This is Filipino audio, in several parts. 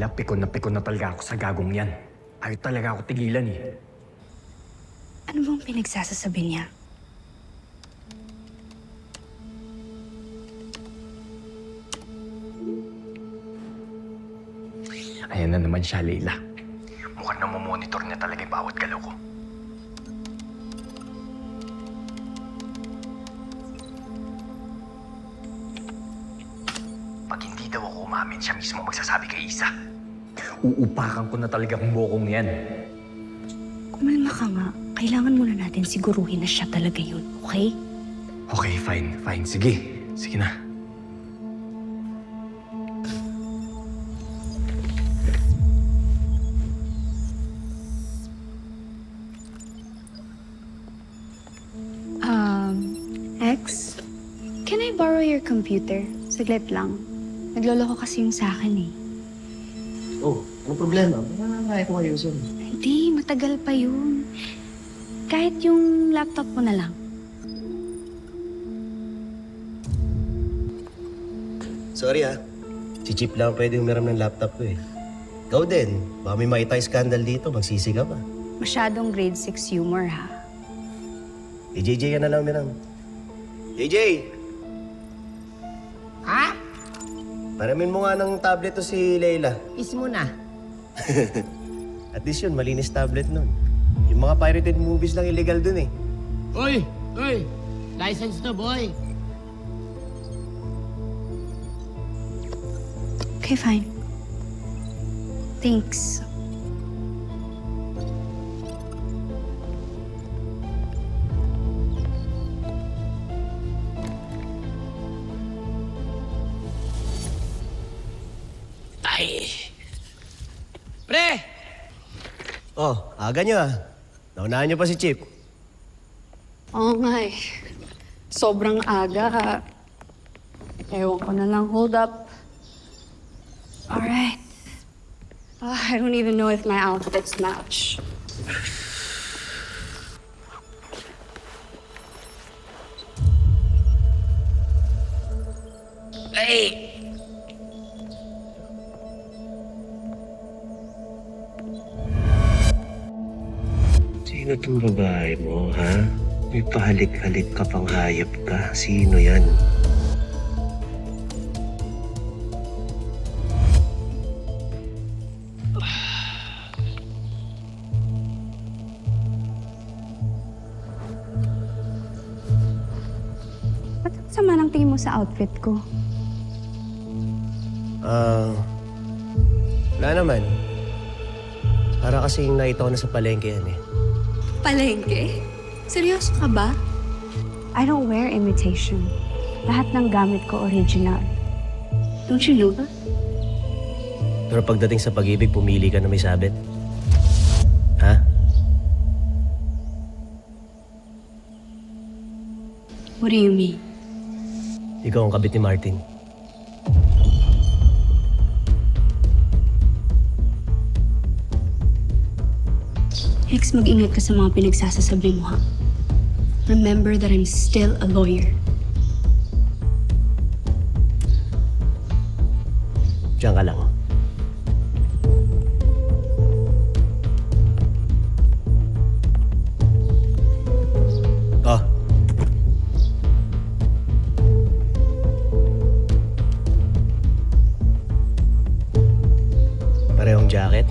Leila, pikon na talaga ako sa gagong yan. Ayaw talaga ako tigilan eh. Ano bang pinagsasasabi niya? Ayan na naman siya, Leila. Mukhang namomonitor niya talaga yung bawat galaw ko. Pag hindi daw ako umamin, siya mismo magsasabi kay Isa. Uupakan ko na talaga kung bokong yan. Kumalma ka nga. Kailangan muna natin siguruhin na siya talaga yun, okay? Okay, fine. Sige. Sige na. Ex, can I borrow your computer? Saglit lang. Nagloloko kasi yung sa akin eh. Oh, anong problema? Kaya ko ayusin. Hindi, matagal pa yun. Kahit yung laptop mo na lang. Sorry si Chip lang pwede humiram ng laptop ko eh. Ikaw din, baka may makita yung scandal dito, magsisi ka pa. Masyadong grade 6 humor ha. JJ ka na lang humiram. JJ! Ha? Paramin mo nga ng tablet to si Leila. Kiss mo na. At least yun, malinis tablet nun. Yung mga pirated movies lang illegal dun eh. Uy! License na, boy. Okay, fine. Thanks. Ay! Pre! Oh, aga nyo Naunahan nyo pa si Chip. Oo nga eh. Sobrang aga. Ewan ko na lang. Hold up. Alright. I don't even know if my outfits match. Ay! Sino tong babae mo, ha? May pahalik-halik ka pang hayop ka. Sino yan? Ba't ang sama ng tingin mo sa outfit ko? Wala naman. Para kasing nakita ko na sa palengke yan eh. Palengke? Seryoso ka ba? I don't wear imitation. Lahat ng gamit ko original. Don't you know that? Pero pagdating sa pag-ibig, pumili ka na may sabit. Ha? What do you mean? Ikaw ang kabit ni Martin. Ex, mag-ingat ka sa mga pinagsasasabi mo, ha? Remember that I'm still a lawyer. Diyan ka lang. Oh. Parehong jacket.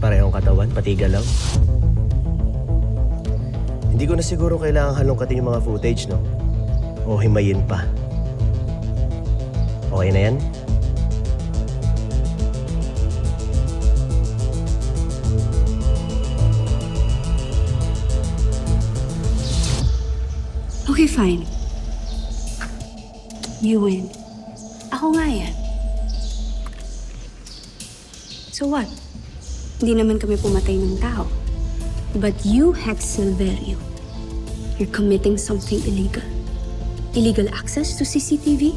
Parehong katawan, pati galaw. Hindi ko na siguro kailangang halongkatin yung mga footage, no? O himayin pa. Okay na yan? Okay, fine. You win. Ako nga yan. So what? Hindi naman kami pumatay ng tao. But you, Hex Silverio, you're committing something illegal. Illegal access to CCTV?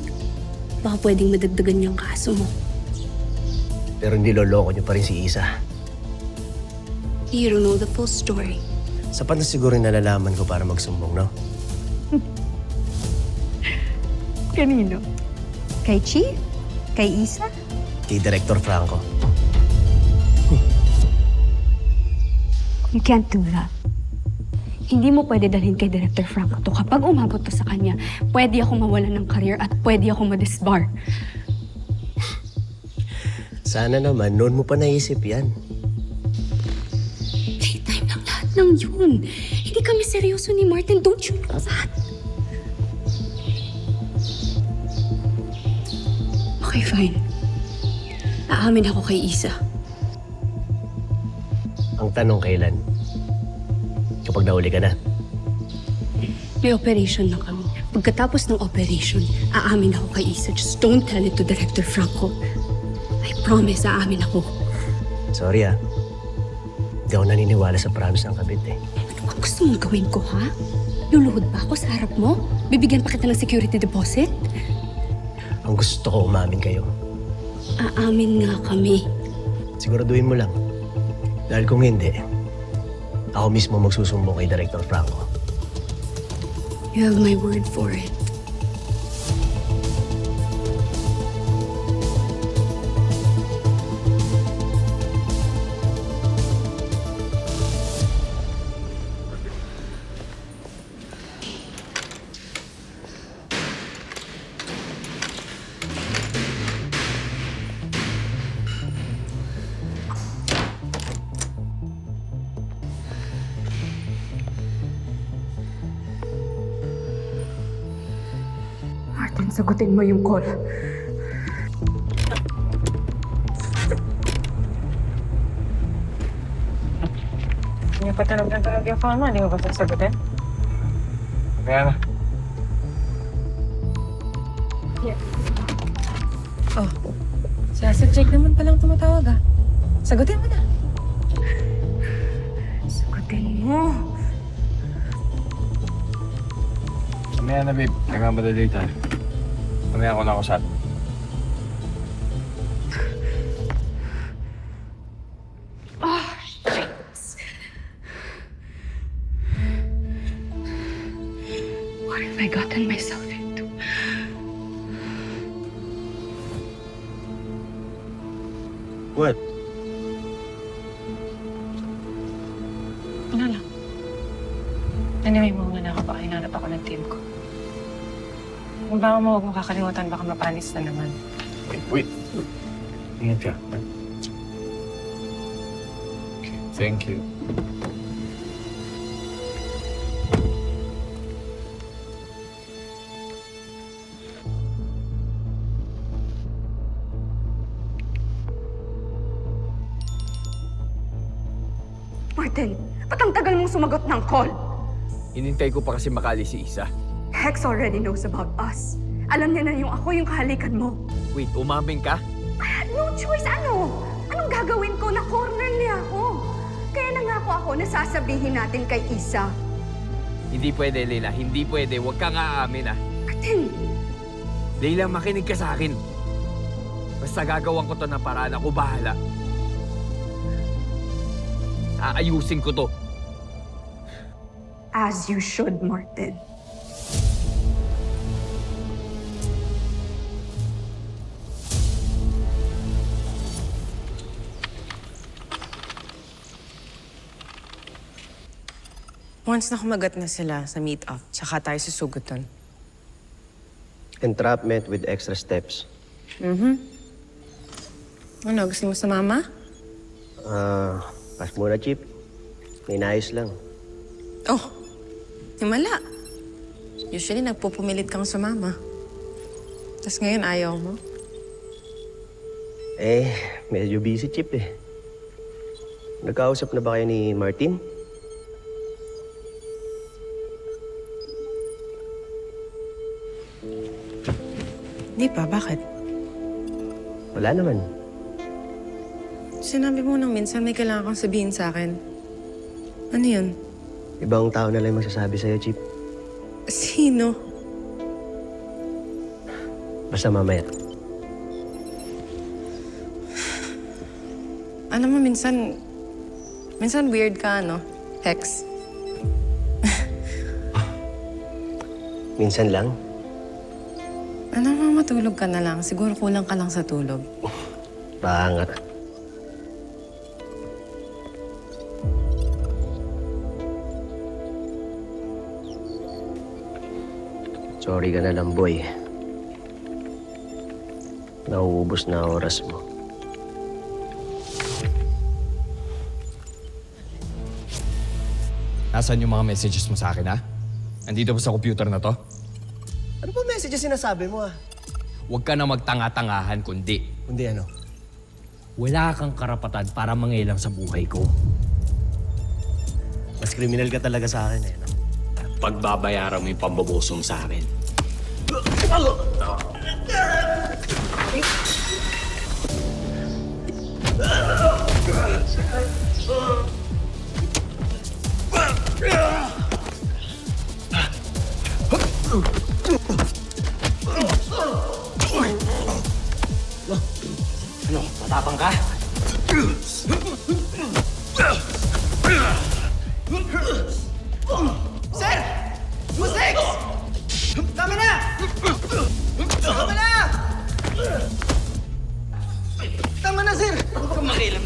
Baka pwedeng madagdagan yung kaso mo. Pero hindi loloko niyo pa rin si Isa. You don't know the full story. Sapat na siguro yung nalalaman ko para magsumbong, no? Kanino? Kay Chief? Kay Isa? Kay Director Franco. You can't do that. Hindi mo pwede dalhin kay Director Franco to. Kapag umabot to sa kanya, pwede ako mawalan ng career at pwede ako ma-disbar. Sana naman, noon mo pa naisip yan. Playtime lang lahat ng yun. Hindi kami seryoso ni Martin. Don't you know that? Okay, fine. Aamin ako kay Isa. Ang tanong kailan? Kapag nahuli ka na. May operation na kami. Pagkatapos ng operation, aamin ako kay Isa. Just don't tell it to Director Franco. I promise, aamin ako. Sorry Hindi ako naniniwala sa promise ng kabit eh. Ano ba gusto mong gawin ko, ha? Luluhod ba ako sa harap mo? Bibigyan pa kita ng security deposit? Ang gusto ko umamin kayo. Aamin nga kami. Siguraduhin mo lang. Dahil kung hindi, ako mismo magsusumbong kay Director Franco. You have my word for it. Martin, sagutin mo yung call. Hindi pa tunog yung phone mo, hindi mo ba sasagutin? Kaya na. Oh, si Asset Jake naman palang tumatawag Sagutin mo na. Sagutin mo. Mamaya na, babe. Nagmamadali tayo. Mamaya ako na ako sa What have I gotten myself into? What? Ano lang? Anyway, muna na ako. Baka hinanap ako ng team ko. Kung baka mo huwag mo kakalimutan, baka mapanis na naman. Wait. Ingat ka. Okay, thank you. Martin, ba't ang tagal mong sumagot ng call? Hinintay ko pa kasi makali si Isa. Hex already knows about us. Alam niya na yung ako yung kahalikan mo. Wait, umaming ka? No choice, ano? Anong gagawin ko? Na-corner niya ako. Kaya nangako ako na sasabihin natin kay Isa. Hindi pwede, Leila. Hindi pwede. Huwag kang aamin, Martin, Leila, makinig ka sa akin. Basta gagawan ko to ng paraan. Ako bahala. Aayusin ko to. as you should, Martin. Once na kumagat na sila sa meet-up, tsaka tayo susugutan. Entrapment with extra steps. Ano, gusto mo sa mama? Pass muna, Chip. May naayos lang. Oh, himala. Usually, nagpupumilit kang sumama. Tapos ngayon, ayaw mo. Medyo busy, Chip eh. Nagkausap na ba kayo ni Martin? Di pa, bakit? Wala naman. Sinabi mo nang minsan may kailangan kang sabihin sa akin. Ano yun? Ibang tao na lang magsasabi sa'yo, Chip. Sino? Basta mamaya. Alam mo, minsan weird ka, no? Hex. Minsan lang. Ano mo, matulog ka na lang. Siguro kulang ka lang sa tulog. Pangat. Sorry ka na lang, boy. Nauubos na oras mo. Nasaan yung mga messages mo sa akin, ha? Nandito ba sa computer na to? Ano ba message sinasabi mo, ah? Huwag ka na magtanga-tangahan, kundi Kundi ano? wala kang karapatan para mangilang sa buhay ko. Mas kriminal ka talaga sa akin, eh, no? Pagbabayaran mo yung pambaboso mo sa akin. Ano, matapang ka? Sir! Musik! Tama na! Tama na! Tama na, sir! Huwag kang makialam.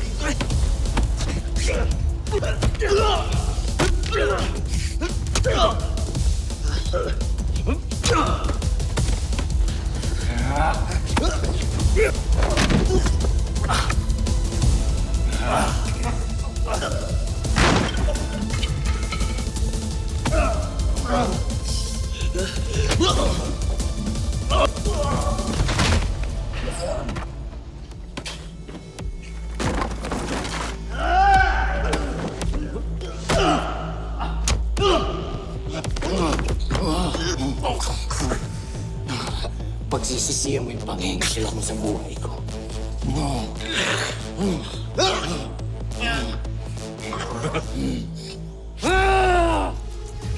Pagsisisihan mo yung panghihingalak mo sa buhay ko.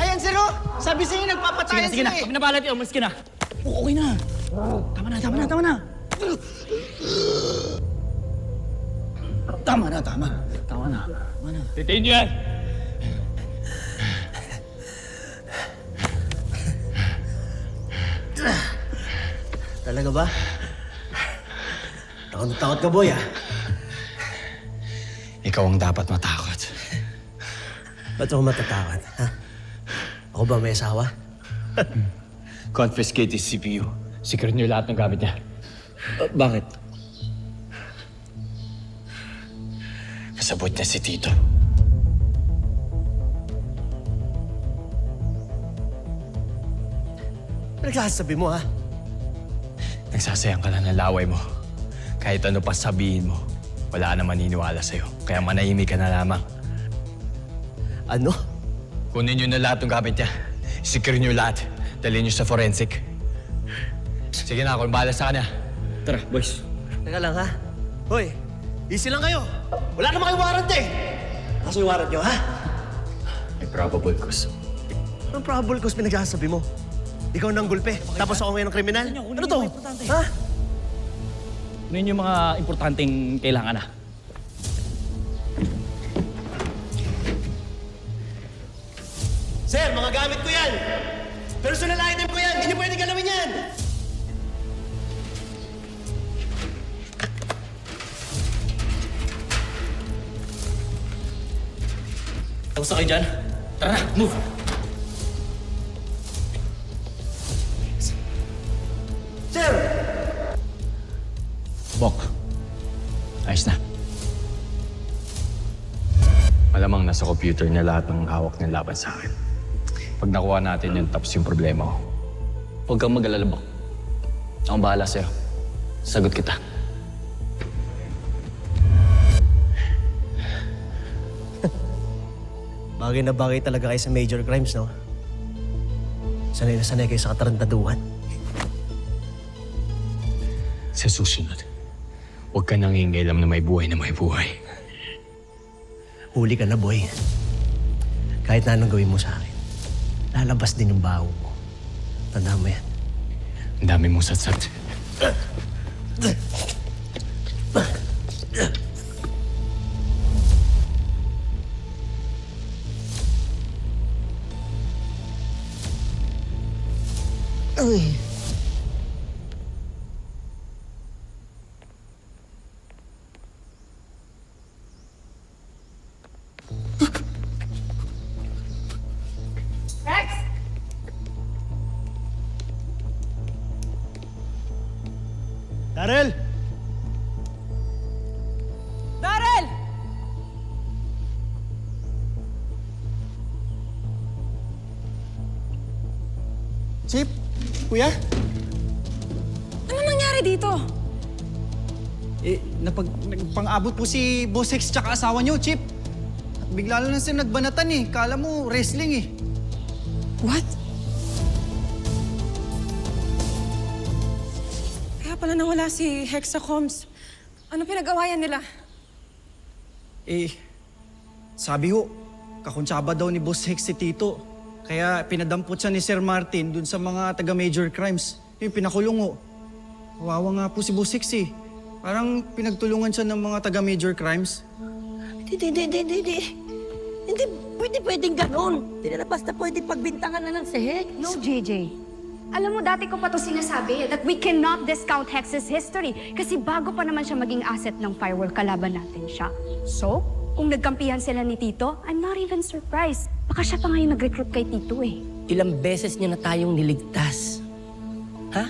Ayan, sir, oh! Sabi sa'yo, nagpapatayan Sige na, sila, eh. kami na balat yun. Umalis ka na. Okay na. Tama na. Tama na. Titiin niyo yan. Talaga ba? Takot na takot ka, boy, ah. Ikaw ang dapat matakot. Ba't ako matatakot, ha? Ako ba may asawa? Confiscate his CPU. Secure niyo lahat ng gamit niya. Bakit? Kasabot niya si Tito. Pinagsasabi mo, ha? Nagsasayang ka lang ng laway mo. Kahit ano pa sabihin mo, wala na maniniwala sa'yo. Kaya manahimik ka na lamang. Ano? Kunin niyo na lahat ng gamit niya. Secure niyo lahat. Dalhin niyo sa forensic. Sige na, ako bahala sa kanya. Tara, boys. Teka lang, ha? Hoy, easy lang kayo. Wala naman kayong warrant, eh. Kaso yung warrant nyo, ha? May probable cause. Anong probable cause pinagsasabi mo? Ikaw nang gulpe, tapos ako ngayon ng kriminal? Ano to? Ha? Ano yung mga importanteng kailangan na? Sir, mga gamit ko yan! Personal item ko yan! Hindi niyo pwede galawin yan! Tapos na kayo dyan? Tara na, move! Sir! Bok, ayos na. Malamang nasa computer niya lahat ng hawak ng laban sa akin. Pag nakuha natin yun, tapos yung problema ko. Huwag kang mag-alala, Bok. Akong bahala sa'yo. Sagot kita. Bagay na bagay talaga kayo sa major crimes, no? Sanay na sanay kayo sa katarantaduhan. Sa susunod, huwag ka nang hingailam na may buhay na may buhay. Huli ka na, boy. Kahit na anong gawin mo sa akin, lalabas din yung baho mo. Tandaan mo yan. Ang dami mong satsat. Darrell! Darrell! Chip? Kuya? Ano nangyari dito? Nagpang-abot po si Boss Hex tsaka asawa niyo, Chip. At bigla lang sir nagbanatan eh. Kala mo wrestling eh. What? Kaya pala nawala si Hex sa comms. Ano pinag-awayan nila? Sabi ho, kakuntsaba daw ni Boss Hex si Tito. Kaya pinadampot siya ni Sir Martin dun sa mga taga-major crimes. Yung pinakulong ho. Kawawa nga po si Boss Hex eh. Parang pinagtulungan siya ng mga taga-major crimes. Hindi. Hindi pwedeng ganon. Hindi na basta pwedeng pagbintangan na lang si Hex. No, JJ. Alam mo, dati ko pa to sinasabi that we cannot discount Hex's history kasi bago pa naman siya maging asset ng firewall, kalaban natin siya. So, kung nagkampihan sila ni Tito, I'm not even surprised. Baka siya pa ngayon nag-recruit kay Tito eh. Ilang beses niya na tayong niligtas. Ha?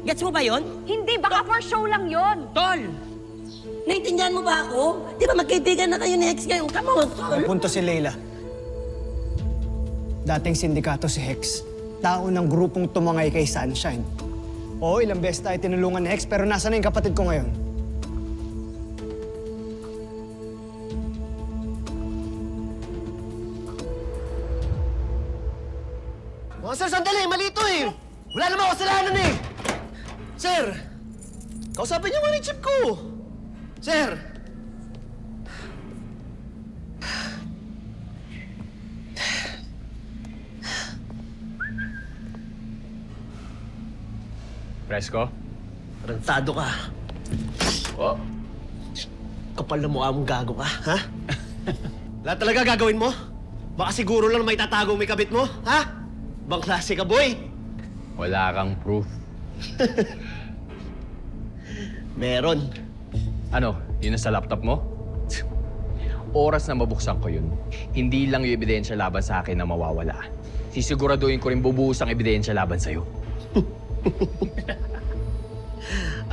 Gets mo ba yon? Hindi, baka for show lang yon. Tol! Naintindihan mo ba ako? Di ba magkaibigan na kayo ni Hex ngayon? Come on, Tol! May punto si Leila. Dating sindikato si Hex. Tao ng grupong tumangay kay Sunshine. Oo, ilang beses tayo tinulungan ni Hex, pero nasa na yung kapatid ko ngayon? Mga sir, sandali! Mali ito eh! Wala namang kasalanan eh! Sir! Kausapin niyo nga ni Chip ko! Sir! Fresco? Tarantado ka. Oh. Kapal na mukha mong gago ka, ha? Lahat talaga gagawin mo? Baka siguro lang may tatago may kabit mo, ha? Bang klase ka, boy? Wala kang proof. Meron. Ano? Yun na sa laptop mo? Oras na mabuksan ko yun, hindi lang yung ebidensya laban sa akin na mawawala. Sisiguraduhin ko rin bubuhos ang ebidensya laban sa'yo.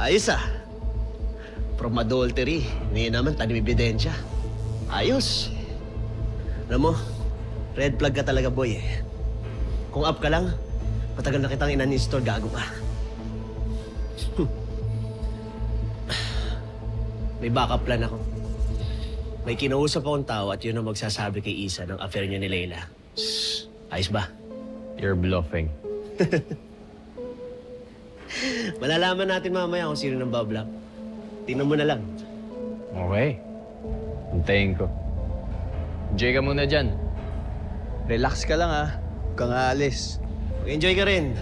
Ayos ah. From adultery, ngayon naman tanim ebidensya. Ayos. Alam mo, red flag ka talaga, boy eh. Kung up ka lang, matagal na kitang inan-install, gago ka. May backup plan ako. May kinausap akong tao at yun ang magsasabi kay Isa ng affair niya ni Leila. Ayos ba? You're bluffing. Malalaman natin mamaya kung sino nang bablock. Tingnan mo na lang. Okay. Hintayin ko. Enjoy ka muna dyan. Relax ka lang ah. Huwag kang aalis. Mag-enjoy ka rin.